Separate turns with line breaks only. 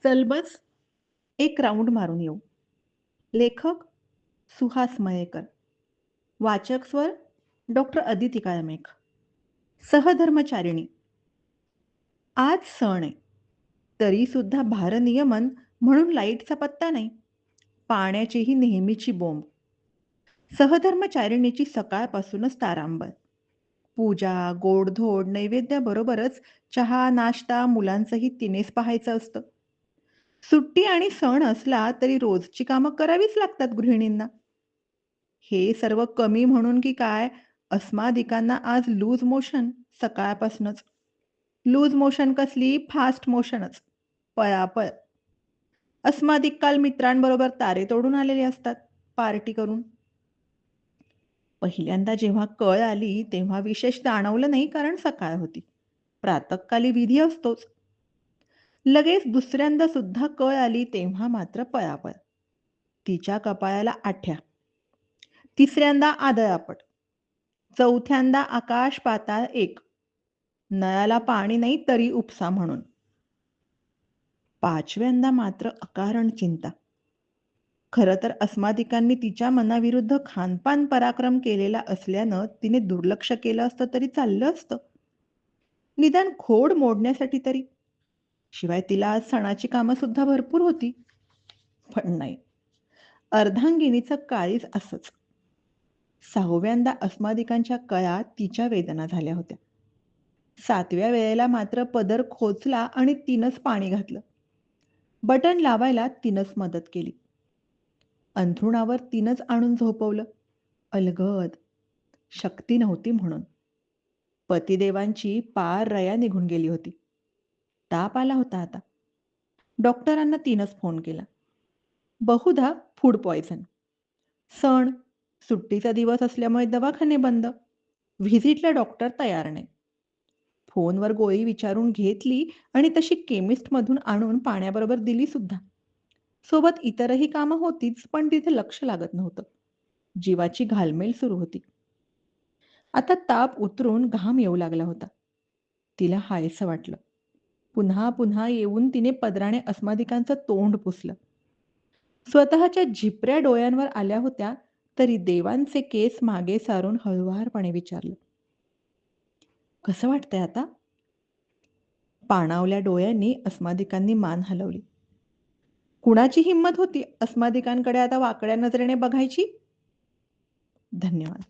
चल बस एक राऊंड मारून येऊ. लेखक सुहास मयेकर. वाचक स्वर डॉक्टर अदिती काळमेघ. सहधर्मचारिणी. आज सण आहे. तरी सुद्धा भारनियमन म्हणून लाईटचा पत्ता नाही. पाण्याचीही नेहमीची बोंब. सहधर्मचारिणीची सकाळपासूनच तारांबळ. पूजा, गोडधोड, नैवेद्याबरोबरच चहा, नाश्ता, मुलांचंही तिनेच पाहायचं असतं. सुट्टी आणि सण असला तरी रोजची कामं करावीच लागतात गृहिणींना. हे सर्व कमी म्हणून की काय, अस्मादिकांना आज लूज मोशन सकाळपासूनच. लूज मोशन कसली, फास्ट मोशनच. पळापळ. अस्मादिक काल मित्रांबरोबर तारे तोडून आलेले असतात, पार्टी करून. पहिल्यांदा जेव्हा कळ आली तेव्हा विशेष जाणवलं नाही कारण सकाळ होती. प्रातःकाली विधी असतोच. लगेच दुसऱ्यांदा सुद्धा कळ आली तेव्हा मात्र पळापळ. तिच्या कपाळाला आठ्या. तिसऱ्यांदा आदळापट. चौथ्यांदा आकाश पाताळ एक. नळाला पाणी नाही तरी उपसा म्हणून. पाचव्यांदा मात्र अकारण चिंता. खरं तर अस्मादिकांनी तिच्या मनाविरुद्ध खानपान पराक्रम केलेला असल्यानं तिने दुर्लक्ष केलं असतं तरी चाललं असतं. निदान खोड मोडण्यासाठी तरी. शिवाय तिला आज सणाची कामं सुद्धा भरपूर होती. पण नाही. अर्धांगिनीचं काळीज असंच. सहाव्यांदा अस्मादिकांच्या कळा तिच्या वेदना झाल्या होत्या. सातव्या वेळेला मात्र पदर खोचला आणि तिनंच पाणी घातलं. बटन लावायला तिनंच मदत केली. अंथरुणावर तिनंच आणून झोपवलं. अलगद. शक्ती नव्हती म्हणून. पतिदेवांची पार रया निघून गेली होती. ताप आला होता आता. डॉक्टरांना तिनंच फोन केला. बहुधा फूड पॉयझन. सण, सुट्टीचा दिवस असल्यामुळे दवाखाने बंद. व्हिजिटला डॉक्टर तयार नाही. फोनवर गोळी विचारून घेतली आणि तशी केमिस्टमधून आणून पाण्याबरोबर दिली सुद्धा. सोबत इतरही कामं होतीच पण तिथे लक्ष लागत नव्हतं. जीवाची घालमेल सुरू होती. आता ताप उतरून घाम येऊ लागला होता. तिला हायसं वाटलं. पुन्हा पुन्हा येऊन तिने पदराने अस्मादिकांचं तोंड पुसलं. स्वतःच्या झिपऱ्या डोळ्यांवर आल्या होत्या तरी देवांचे केस मागे सारून हळुवारपणे विचारलं, कसं वाटतंय आता? पाणावल्या डोळ्यांनी अस्मादिकांनी मान हलवली. कुणाची हिंमत होती अस्मादिकांकडे आता वाकड्या नजरेने बघायची? धन्यवाद.